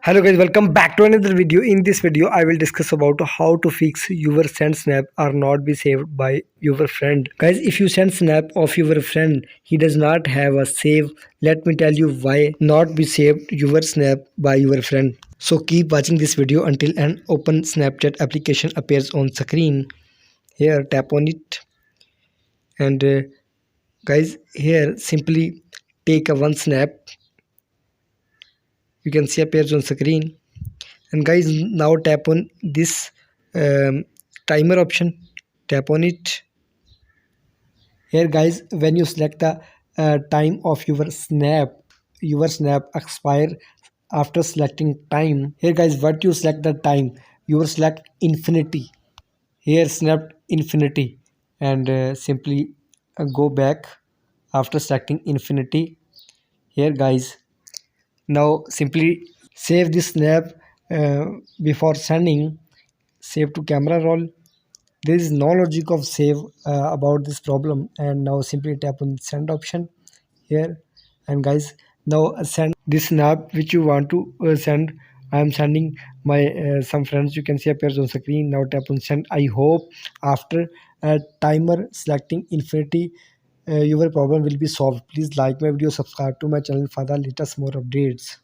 Hello guys, welcome back to another video. In this video, I will discuss about how to fix your send snap or not be saved by your friend. Guys, if you send snap of your friend, he does not have a save. Let me tell you why not be saved your snap by your friend. So keep watching this video until an open Snapchat application appears on screen. Here, tap on it, and guys, here simply take a one snap. You can see appears on screen. And guys, now tap on this timer option. Tap on it. Here guys, when you select the time of your snap expire after selecting time. Here guys, what you select the time, you will select infinity. Here snap infinity, and simply go back after selecting infinity. Here guys, now simply save this snap uh, before sending. Save to camera roll. There is no logic of save about this problem, and now simply tap on send option here. And guys, now send this snap which you want to send. I am sending my some friends. You can see appears on screen. Now tap on send. I hope after a timer selecting infinity, your problem will be solved. Please like my video, subscribe to my channel for the latest more updates.